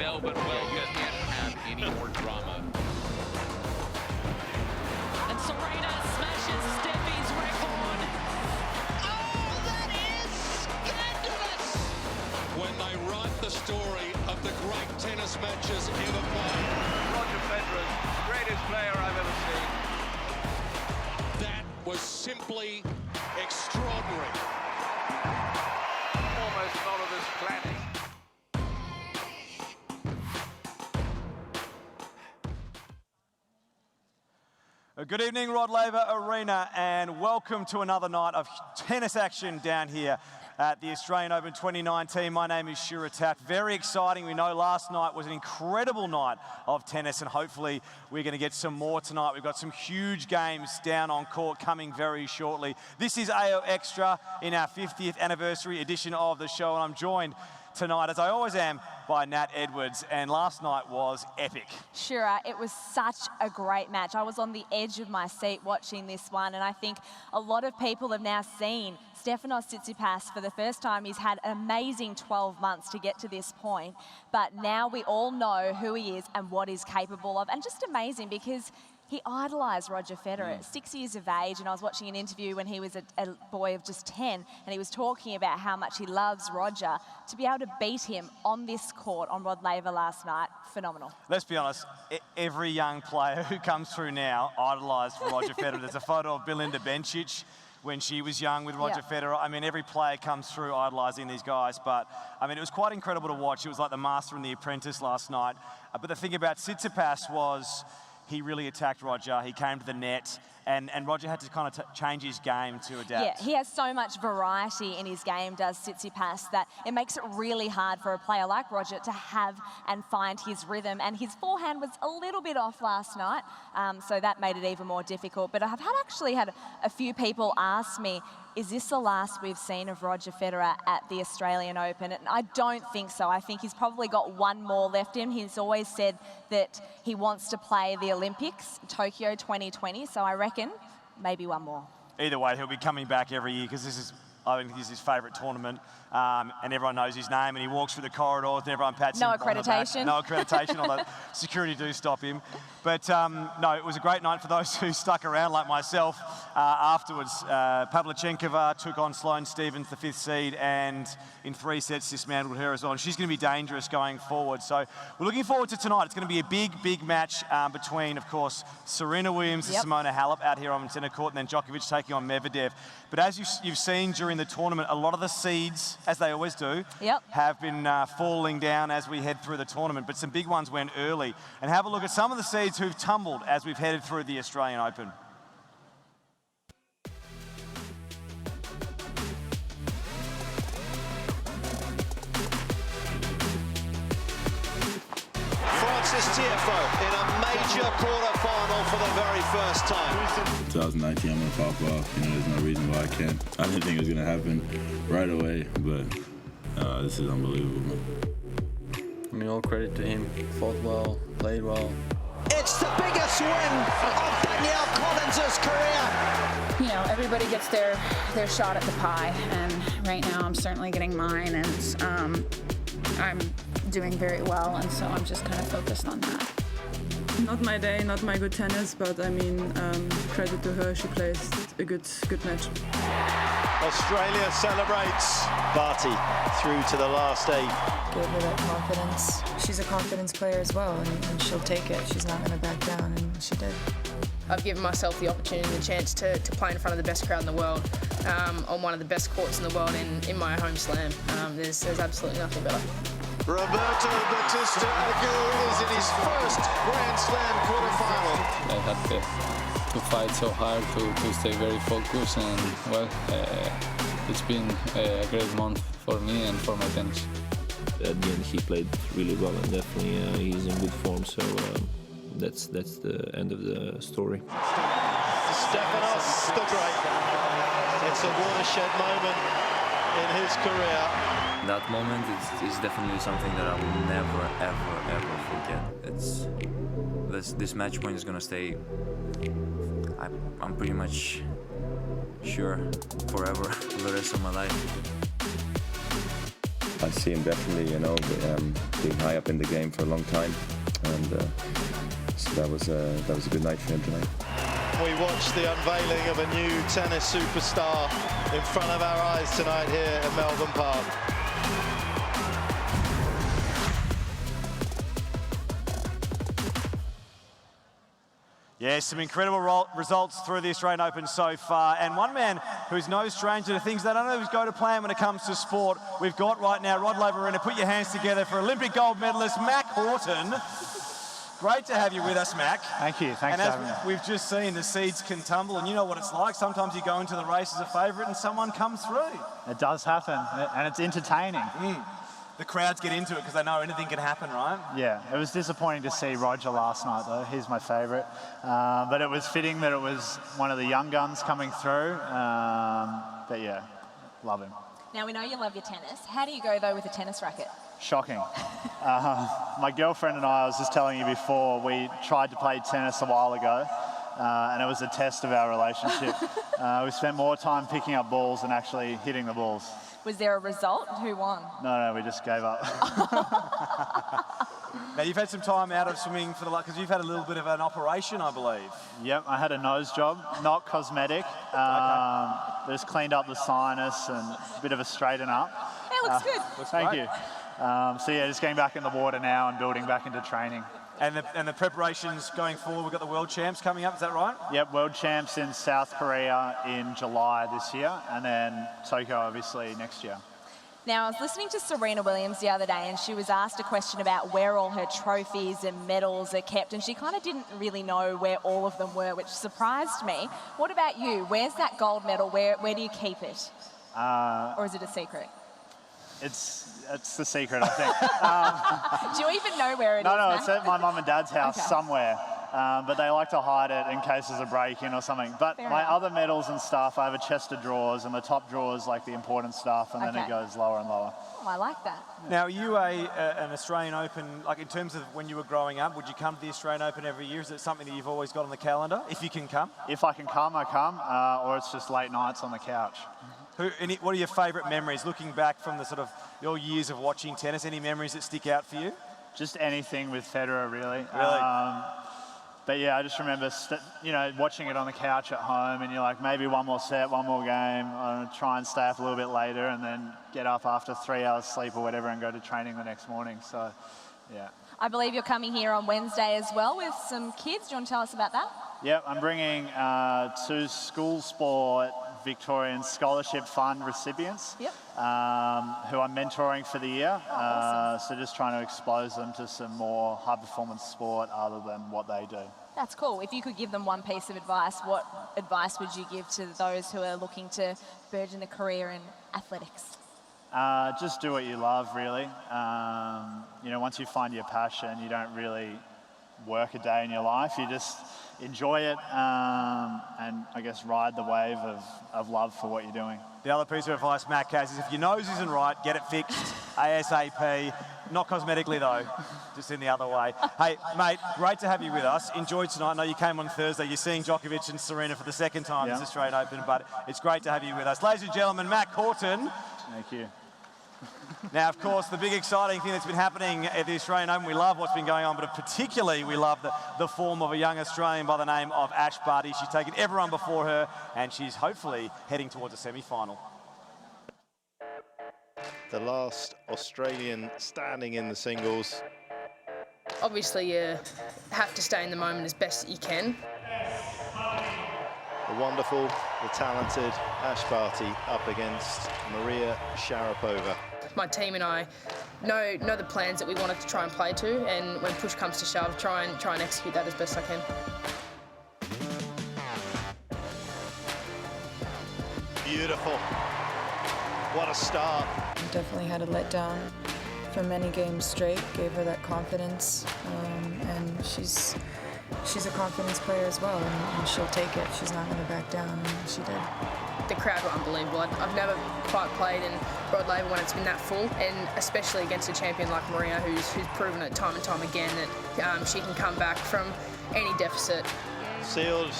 Melbourne, well, you can't have any more drama. And Serena smashes Steffi's record. Oh, that is scandalous! When they write the story of the great tennis matches ever played. Roger Federer's greatest player I've ever seen. That was simply extraordinary. Almost not of this planet. Good evening, Rod Laver Arena, and welcome to another night of tennis action down here at the Australian Open 2019. My name is Shura and Nat. Very exciting. We know last night was an incredible night of tennis, and hopefully we're going to get some more tonight. We've got some huge games down on court coming very shortly. This is AO Extra in our 50th anniversary edition of the show, and I'm joined tonight, as I always am, by Nat Edwards, and last night was epic. Shura, it was such a great match. I was on the edge of my seat watching this one, and I think a lot of people have now seen Stefanos Tsitsipas for the first time. He's had an amazing 12 months to get to this point, but now we all know who he is and what he's capable of, and just amazing because he idolised Roger Federer at 6 years of age, and I was watching an interview when he was a boy of just 10, and he was talking about how much he loves Roger. To be able to beat him on this court on Rod Laver last night, phenomenal. Let's be honest, every young player who comes through now idolised Roger Federer. There's a photo of Belinda Bencic when she was young with Roger Federer. I mean, every player comes through idolising these guys, but I mean, it was quite incredible to watch. It was like the Master and the Apprentice last night. But the thing about Tsitsipas was, he really attacked Roger. He came to the net, and Roger had to kind of change his game to adapt. Yeah, he has so much variety in his game, does Tsitsipas, that it makes it really hard for a player like Roger to have and find his rhythm. And his forehand was a little bit off last night, so that made it even more difficult. But I've actually had a few people ask me, is this the last we've seen of Roger Federer at the Australian Open? And I don't think so. I think he's probably got one more left in him. He's always said that he wants to play the Olympics, Tokyo 2020, so I reckon maybe one more. Either way, he'll be coming back every year because this is, I think, this is his favourite tournament, and everyone knows his name, and he walks through the corridors and everyone pats him on the back. No accreditation, although security do stop him. But no, it was a great night for those who stuck around, like myself. Afterwards, Pavlyuchenkova took on Sloane Stephens, the 5th seed, and in 3 sets dismantled her as well. And she's going to be dangerous going forward. So we're looking forward to tonight. It's going to be a big, big match between, of course, Serena Williams and Simona Halep out here on centre court, and then Djokovic taking on Medvedev. But as you've seen during the tournament, a lot of the seeds, as they always do, have been falling down as we head through the tournament. But some big ones went early. And have a look at some of the seeds who've tumbled as we've headed through the Australian Open. Francis Tiafoe in a major quarter-final for the very first time. 2019, I'm going to pop off. There's no reason why I can't. I didn't think it was going to happen right away, but this is unbelievable. I mean, all credit to him. Fought well, played well. It's the biggest win of Danielle Collins' career. You know, everybody gets their shot at the pie, and right now I'm certainly getting mine, and I'm doing very well, and so I'm just kind of focused on that. Not my day, not my good tennis, but I mean, credit to her, she plays a good match. Australia celebrates. Barty through to the last 8. Gave her that confidence. She's a confidence player as well, and she'll take it. She's not going to back down, and she did. I've given myself the opportunity and the chance to play in front of the best crowd in the world, on one of the best courts in the world in my home slam. There's absolutely nothing better. Roberto Bautista Agut is in his first Grand Slam quarterfinal. I had to fight so hard to stay very focused, and well, it's been a great month for me and for my tennis. At the end, he played really well, and definitely he's in good form. So that's the end of the story. Stefanos the Great. It's a watershed moment in his career. That moment is definitely something that I will never, ever forget. This match point is gonna stay, I'm pretty much sure, forever, for the rest of my life. I see him definitely, being high up in the game for a long time, and so that was a good night for him tonight. We watched the unveiling of a new tennis superstar in front of our eyes tonight here at Melbourne Park. Yeah, some incredible results through the Australian Open so far. And one man who's no stranger to things that don't always go to plan when it comes to sport. We've got right now Rod Laverina. Put your hands together for Olympic gold medalist Mac Horton. Great to have you with us, Mac. Thank you. Thanks for having me. And as we've just seen, the seeds can tumble, and you know what it's like. Sometimes you go into the race as a favourite and someone comes through. It does happen, and it's entertaining. The crowds get into it because they know anything can happen, right? Yeah, it was disappointing to see Roger last night, though. He's my favourite. But it was fitting that it was one of the young guns coming through. But yeah, love him. Now, we know you love your tennis. How do you go, though, with a tennis racket? Shocking. My girlfriend and I was just telling you before, we tried to play tennis a while ago, and it was a test of our relationship. We spent more time picking up balls than actually hitting the balls. Was there a result? Who won? No, we just gave up. Now, you've had some time out of swimming for because you've had a little bit of an operation, I believe. Yep, I had a nose job, not cosmetic. Just cleaned up the sinus and a bit of a straighten up. It looks good. Thank you. So yeah, just getting back in the water now and building back into training. And the preparations going forward, we've got the World Champs coming up, is that right? Yep, World Champs in South Korea in July this year, and then Tokyo obviously next year. Now, I was listening to Serena Williams the other day, and she was asked a question about where all her trophies and medals are kept, and she kind of didn't really know where all of them were, which surprised me. What about you? Where's that gold medal? Where do you keep it? Or is it a secret? It's the secret, I think. Do you even know where it is? No, it's at my mum and dad's house somewhere. But they like to hide it in case there's a break-in or something. But my other medals and stuff, I have a chest of drawers, and the top drawer is like the important stuff, and then it goes lower and lower. Oh, I like that. Now, are you an Australian Open, like in terms of when you were growing up, would you come to the Australian Open every year? Is it something that you've always got on the calendar, if you can come? If I can come, I come, or it's just late nights on the couch. What are your favourite memories, looking back from the sort of your years of watching tennis? Any memories that stick out for you? Just anything with Federer, really. Really? But yeah, I just remember, watching it on the couch at home, and you're like, maybe one more set, one more game. I'm going to try and stay up a little bit later, and then get up after 3 hours sleep or whatever, and go to training the next morning. So, yeah. I believe you're coming here on Wednesday as well with some kids. Do you want to tell us about that? Yep, I'm bringing 2 school sport Victorian Scholarship Fund recipients who I'm mentoring for the year. Awesome. So just trying to expose them to some more high-performance sport other than what they do. That's cool. If you could give them one piece of advice, what advice would you give to those who are looking to burgeon a career in athletics? Just do what you love, really. Once you find your passion, you don't really work a day in your life. You just enjoy it and I guess ride the wave of love for what you're doing. The other piece of advice Mac has is if your nose isn't right, get it fixed ASAP. Not cosmetically though, just in the other way. Hey, mate, great to have you with us. Enjoyed tonight. I know you came on Thursday. You're seeing Djokovic and Serena for the second time this Australian Open, but it's great to have you with us. Ladies and gentlemen, Mac Horton. Thank you. Now, of course, the big exciting thing that's been happening at the Australian Open, we love what's been going on, but particularly we love the form of a young Australian by the name of Ash Barty. She's taken everyone before her, and she's hopefully heading towards a semi-final. The last Australian standing in the singles. Obviously, you have to stay in the moment as best you can. The wonderful, the talented Ash Barty up against Maria Sharapova. My team and I know the plans that we wanted to try and play to, and when push comes to shove, try and execute that as best I can. Beautiful. What a start. Definitely had a letdown for many games straight, gave her that confidence, and she's a confidence player as well, and she'll take it. She's not going to back down, and she did. The crowd were unbelievable. I've never quite played in Rod Laver when it's been that full, and especially against a champion like Maria, who's proven it time and time again that she can come back from any deficit. Sealed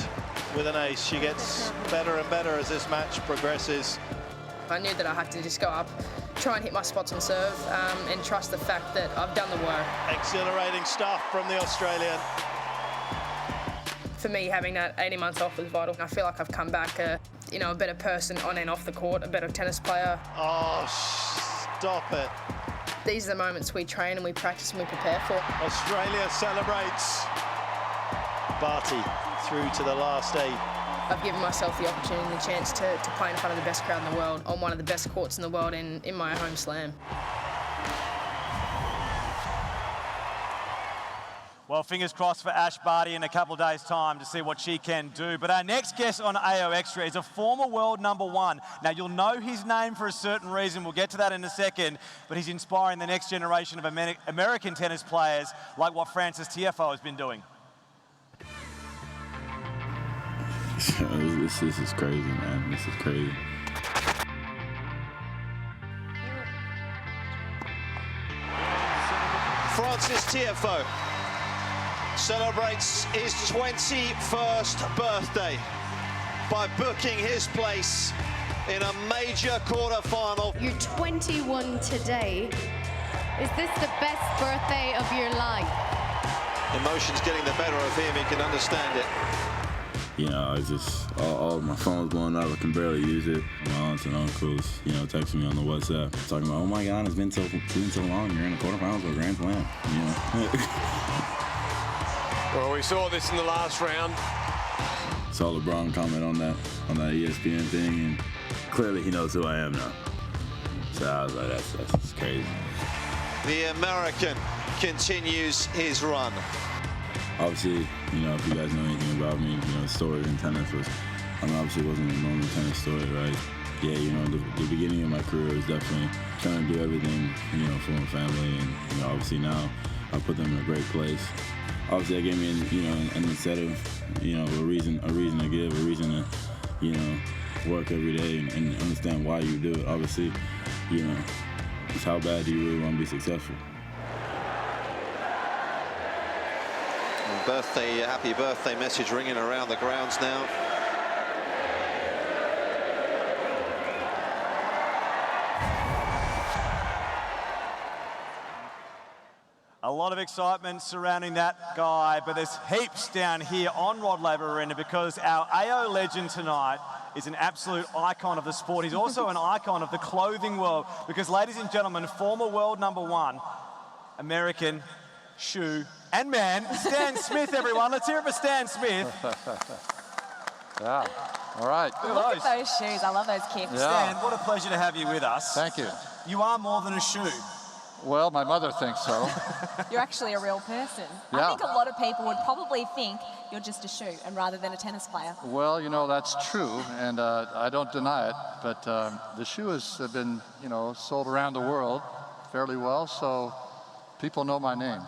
with an ace. She gets better and better as this match progresses. I knew that I had to just go up try and hit my spots on serve and trust the fact that I've done the work. Exhilarating stuff from the Australian. For me, having that 18 months off was vital. I feel like I've come back a better person on and off the court, a better tennis player. Oh, stop it. These are the moments we train and we practice and we prepare for. Australia celebrates. Barty through to the last 8. I've given myself the opportunity and the chance to play in front of the best crowd in the world, on one of the best courts in the world in my home slam. Well, fingers crossed for Ash Barty in a couple of days' time to see what she can do. But our next guest on AO Extra is a former world #1. Now, you'll know his name for a certain reason. We'll get to that in a second. But he's inspiring the next generation of American tennis players like what Frances Tiafoe has been doing. This is crazy, man. This is crazy. Frances Tiafoe celebrates his 21st birthday by booking his place in a major quarter-final. You're 21 today. Is this the best birthday of your life? Emotions getting the better of him, he can understand it. You know, I just, all my phone's blowing up, I can barely use it. My aunts and uncles, texting me on the WhatsApp, talking about, oh my God, it's been so long, you're in the quarterfinals of a Grand Slam, Well, we saw this in the last round. Saw LeBron comment on that ESPN thing, and clearly he knows who I am now. So I was like, that's just crazy. The American continues his run. Obviously, if you guys know anything about me, the story in tennis was, obviously it wasn't a normal tennis story, right? Yeah, the beginning of my career was definitely trying to do everything, for my family, and, obviously now I put them in a great place. Obviously that gave me, an incentive, a reason to give, a reason to, work every day and understand why you do it. Obviously, it's how bad do you really want to be successful. Happy birthday message ringing around the grounds now. A lot of excitement surrounding that guy, but there's heaps down here on Rod Laver Arena because our AO legend tonight is an absolute icon of the sport. He's also an icon of the clothing world because, ladies and gentlemen, former world #1, American shoe and man, Stan Smith, everyone. Let's hear it for Stan Smith. Yeah, all right. Look at those shoes. I love those kicks. Yeah. Stan, what a pleasure to have you with us. Thank you. You are more than a shoe. Well, my mother thinks so. You're actually a real person. Yeah. I think a lot of people would probably think you're just a shoe and rather than a tennis player. Well, that's true, and I don't deny it, but the shoe has been, sold around the world fairly well, so people know my name.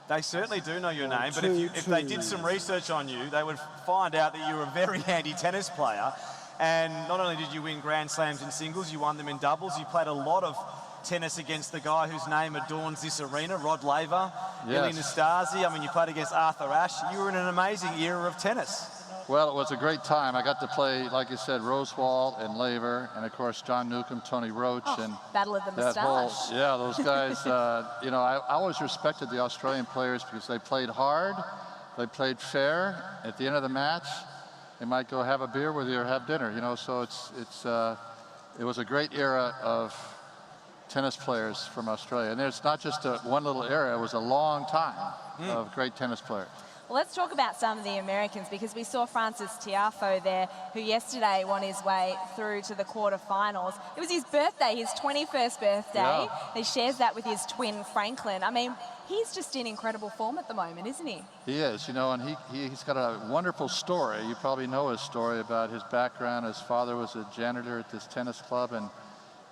They certainly do know your name, but if they did some research on you, they would find out that you were a very handy tennis player. And not only did you win Grand Slams in singles, you won them in doubles. You played a lot of tennis against the guy whose name adorns this arena, Rod Laver, Billy Nastasi. I mean, you played against Arthur Ashe. You were in an amazing era of tennis. Well, it was a great time. I got to play, like you said, Rosewall and Laver, and of course John Newcombe, Tony Roach, and Battle of the Moustache. Those guys. I always respected the Australian players because they played hard, they played fair. At the end of the match, they might go have a beer with you or have dinner. So it was a great era of tennis players from Australia, and it's not just one little era. It was a long time of great tennis players. Well, let's talk about some of the Americans because we saw Frances Tiafoe there, who yesterday won his way through to the quarterfinals. It was his birthday, his 21st birthday. Yeah. He shares that with his twin, Franklin. I mean, he's just in incredible form at the moment, isn't he? He is, and he's got a wonderful story. You probably know his story about his background. His father was a janitor at this tennis club, and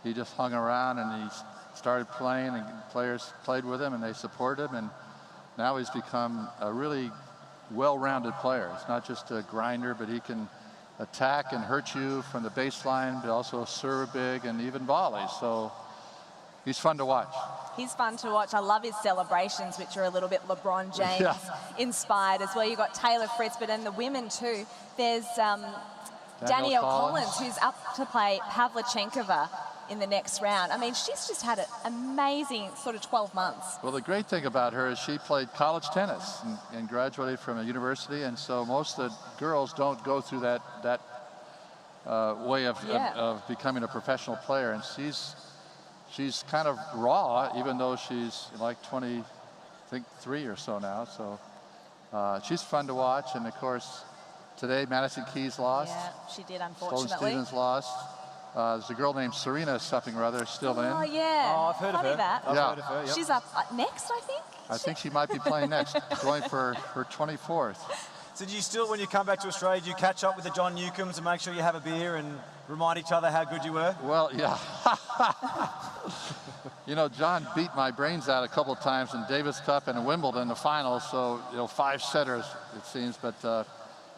he just hung around, and he started playing, and players played with him, and they supported him, and now he's become a really well-rounded player. It's not just a grinder, but he can attack and hurt you from the baseline, but also serve big and even volleys. So he's fun to watch. He's fun to watch. I love his celebrations, which are a little bit LeBron James inspired as well. You've got Taylor Fritz, but in the women too, there's Danielle Collins, who's up to play Pavlyuchenkova. in the next round. I mean, she's just had an amazing sort of 12 months. Well, the great thing about her is she played college tennis and graduated from a university, and so most of the girls don't go through that way of becoming a professional player, and she's kind of raw, even though she's like 23 or so now. So she's fun to watch, and of course today Madison Keys lost. Yeah, she did, unfortunately. Sloane Stephens lost. There's a girl named Serena something or other still in. Oh yeah. Oh, I've heard of her. That. I've heard of her, yep. She's up next, I think. I think she might be playing next, going for her 24th. So do you still, when you come back to Australia, do you catch up with the John Newcombes and make sure you have a beer and remind each other how good you were? Well, yeah. You know, John beat my brains out a couple of times in Davis Cup and in Wimbledon in the finals, so, you know, 5 setters, it seems, but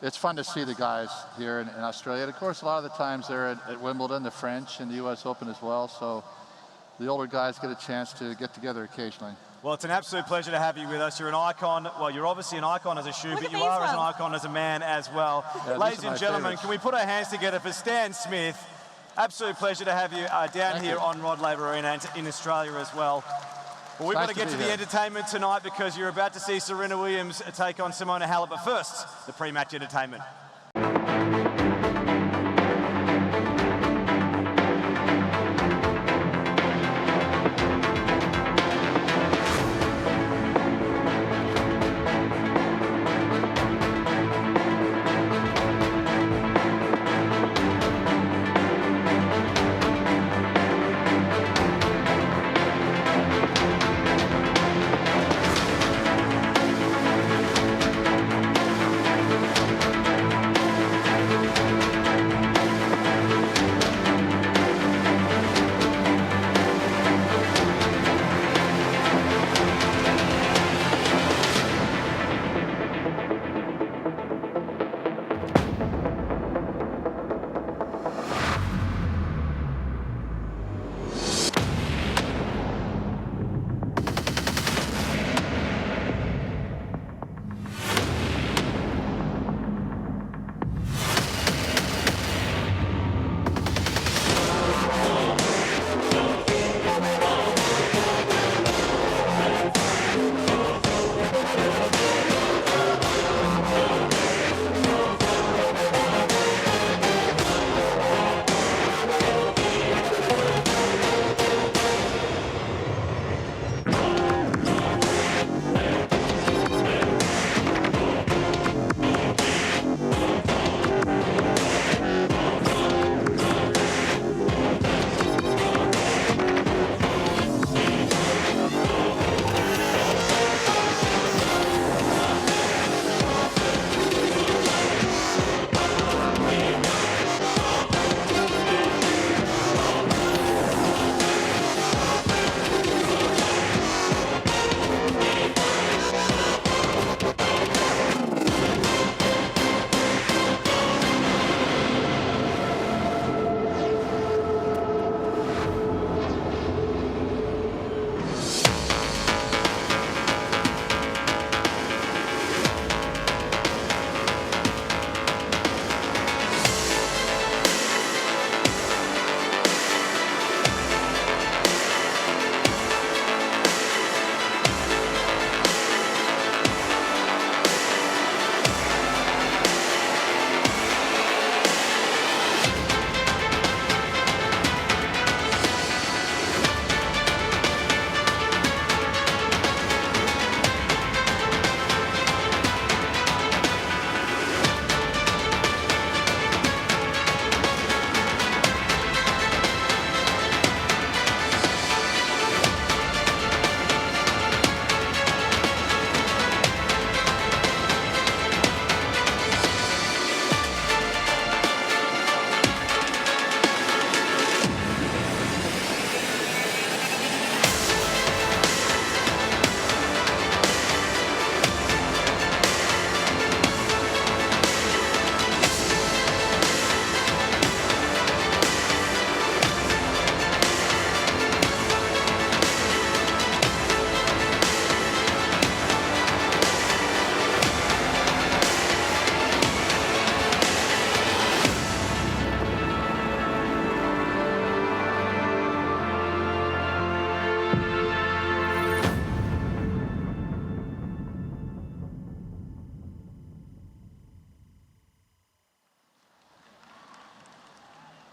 it's fun to see the guys here in Australia. And of course, a lot of the times they're at Wimbledon, the French, and the US Open as well, so the older guys get a chance to get together occasionally. Well, it's an absolute pleasure to have you with us. You're an icon. Well, you're obviously an icon as a shoe, but you are as an icon as a man as well. Yeah, ladies and gentlemen, can we put our hands together for Stan Smith? Absolute pleasure to have you down here on Rod Laver Arena and in Australia as well. Well, we've got to get to the entertainment tonight because you're about to see Serena Williams take on Simona Halep. But first, the pre-match entertainment.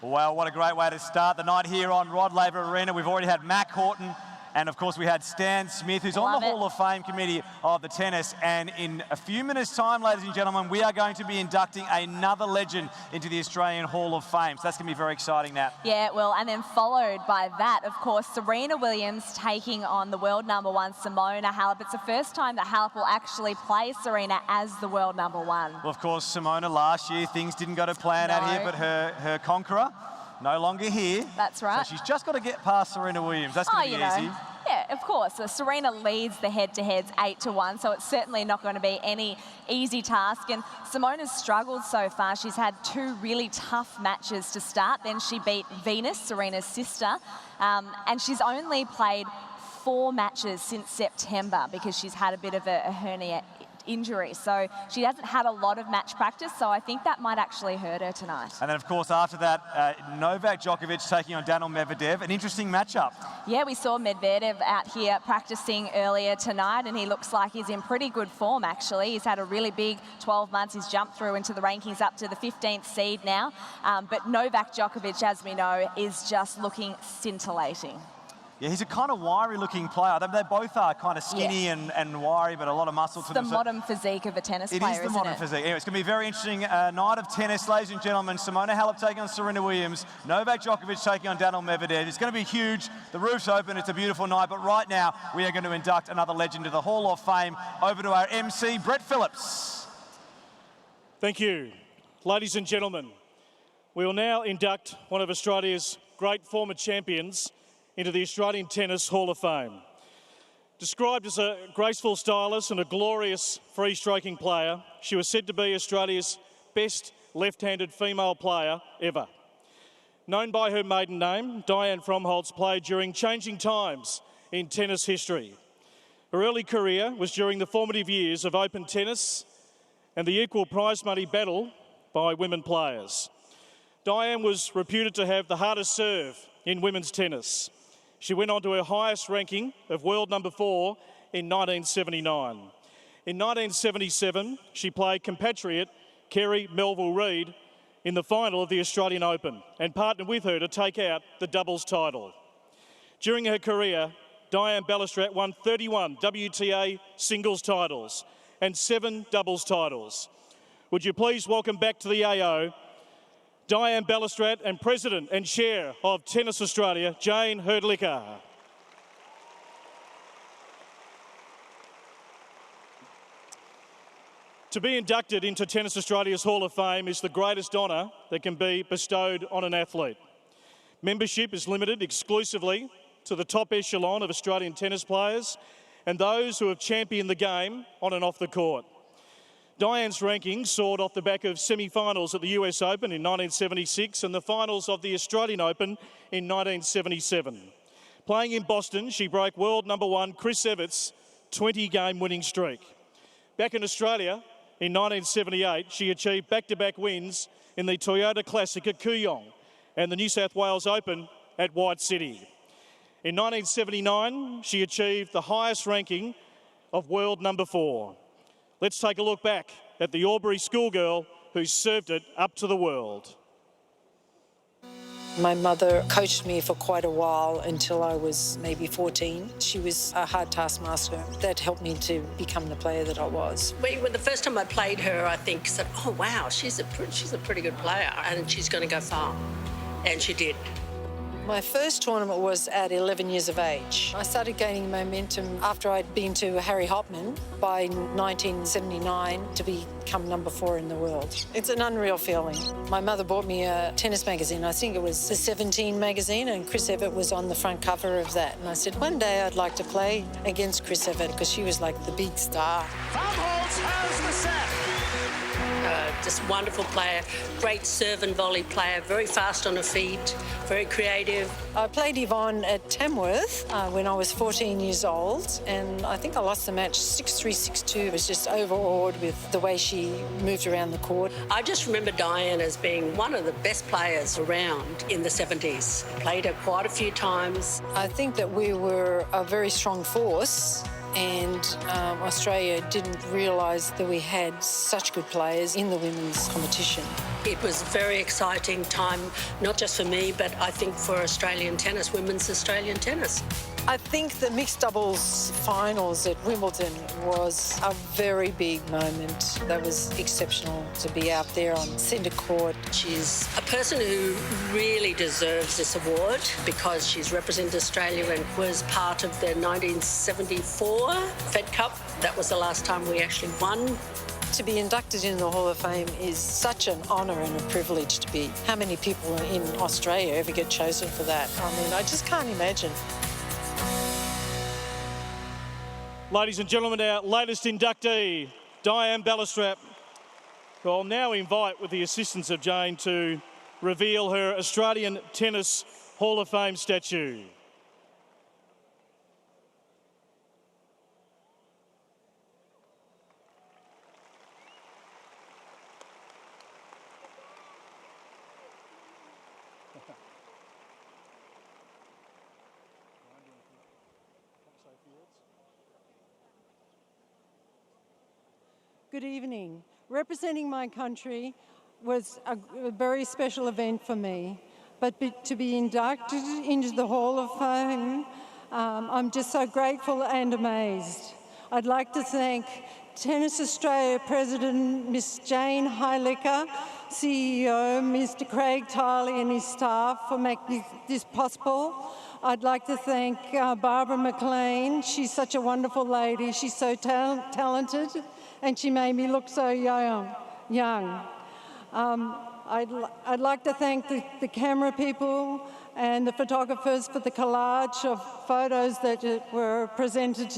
Well, what a great way to start the night here on Rod Laver Arena. We've already had Mac Horton, and of course we had Stan Smith, who's on the Hall of Fame committee of the tennis. And in a few minutes' time, ladies and gentlemen, we are going to be inducting another legend into the Australian Hall of Fame. So that's going to be very exciting, Nat. Yeah, well, and then followed by that, of course, Serena Williams taking on the world #1, Simona Halep. It's the first time that Halep will actually play Serena as the world #1. Well, of course, Simona last year, things didn't go to plan out here, but her conqueror, no longer here. That's right. So she's just got to get past Serena Williams. That's going to be easy. Yeah, of course. So Serena leads the head-to-heads 8-1, so it's certainly not going to be any easy task. And Simona's struggled so far. She's had 2 really tough matches to start. Then she beat Venus, Serena's sister, and she's only played 4 matches since September because she's had a bit of a hernia injury. So she hasn't had a lot of match practice, so I think that might actually hurt her tonight. And then, of course, after that, Novak Djokovic taking on Daniil Medvedev. An interesting matchup. Yeah, we saw Medvedev out here practicing earlier tonight, and he looks like he's in pretty good form, actually. He's had a really big 12 months. He's jumped through into the rankings up to the 15th seed now. But Novak Djokovic, as we know, is just looking scintillating. Yeah, he's a kind of wiry-looking player. They both are kind of skinny and wiry, but a lot of muscle to them. It's the modern physique of a tennis player, It is the modern physique. Anyway, it's going to be a very interesting night of tennis, ladies and gentlemen. Simona Halep taking on Serena Williams. Novak Djokovic taking on Daniil Medvedev. It's going to be huge. The roof's open. It's a beautiful night. But right now, we are going to induct another legend to the Hall of Fame. Over to our MC, Brett Phillips. Thank you. Ladies and gentlemen, we will now induct one of Australia's great former champions into the Australian Tennis Hall of Fame. Described as a graceful stylist and a glorious free-stroking player, she was said to be Australia's best left-handed female player ever. Known by her maiden name, Diane Fromholtz played during changing times in tennis history. Her early career was during the formative years of open tennis and the equal prize money battle by women players. Diane was reputed to have the hardest serve in women's tennis. She went on to her highest ranking of world #4 in 1979. In 1977, she played compatriot Kerry Melville Reid in the final of the Australian Open and partnered with her to take out the doubles title. During her career, Diane Ballestrat won 31 WTA singles titles and 7 doubles titles. Would you please welcome back to the AO Diane Ballestrat and President and Chair of Tennis Australia, Jane Herdlicker. To be inducted into Tennis Australia's Hall of Fame is the greatest honour that can be bestowed on an athlete. Membership is limited exclusively to the top echelon of Australian tennis players and those who have championed the game on and off the court. Diane's rankings soared off the back of semi-finals at the US Open in 1976 and the finals of the Australian Open in 1977. Playing in Boston, she broke world #1 Chris Evert's 20-game winning streak. Back in Australia, in 1978, she achieved back-to-back wins in the Toyota Classic at Kooyong and the New South Wales Open at White City. In 1979, she achieved the highest ranking of world #4. Let's take a look back at the Albury schoolgirl who served it up to the world. My mother coached me for quite a while until I was maybe 14. She was a hard taskmaster. That helped me to become the player that I was. When the first time I played her, I think said, "Oh wow, she's a pretty good player, and she's going to go far," and she did. My first tournament was at 11 years of age. I started gaining momentum after I'd been to Harry Hopman by 1979 to become #4 in the world. It's an unreal feeling. My mother bought me a tennis magazine. I think it was the 17 magazine, and Chris Evert was on the front cover of that. And I said, one day I'd like to play against Chris Evert because she was like the big star. Fromholtz has the set. Just wonderful player, great serve and volley player, very fast on her feet, very creative. I played Yvonne at Tamworth when I was 14 years old, and I think I lost the match 6-3, 6-2. I was just overawed with the way she moved around the court. I just remember Diane as being one of the best players around in the 70s. Played her quite a few times. I think that we were a very strong force, and Australia didn't realise that we had such good players in the women's competition. It was a very exciting time, not just for me, but I think for Australian tennis, women's Australian tennis. I think the mixed doubles finals at Wimbledon was a very big moment. That was exceptional to be out there on centre court. She's a person who really deserves this award because she's represented Australia and was part of the 1974 Fed Cup. That was the last time we actually won. To be inducted in the Hall of Fame is such an honour and a privilege to be. How many people in Australia ever get chosen for that? I mean, I just can't imagine. Ladies and gentlemen, our latest inductee, Diane Ballastrap, who I'll now invite, with the assistance of Jane, to reveal her Australian Tennis Hall of Fame statue. Good evening. Representing my country was a very special event for me, but to be inducted into the Hall of Fame, I'm just so grateful and amazed. I'd like to thank Tennis Australia President Miss Jane Heilicker, CEO Mr. Craig Tiley and his staff for making this possible. I'd like to thank Barbara McLean. She's such a wonderful lady. She's so talented, and she made me look so young. I'd like to thank the camera people and the photographers for the collage of photos that were presented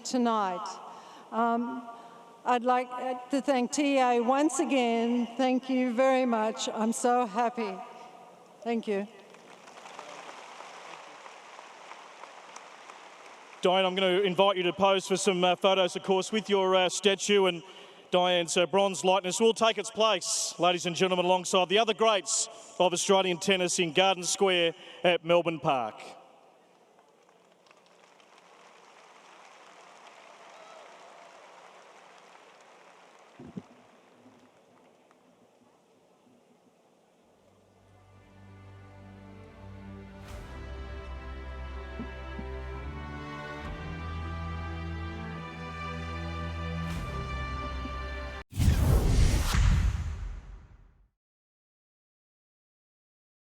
tonight. I'd like to thank TA once again. Thank you very much. I'm so happy. Thank you. Diane, I'm going to invite you to pose for some photos, of course, with your statue, and Diane's bronze likeness will take its place, ladies and gentlemen, alongside the other greats of Australian tennis in Garden Square at Melbourne Park.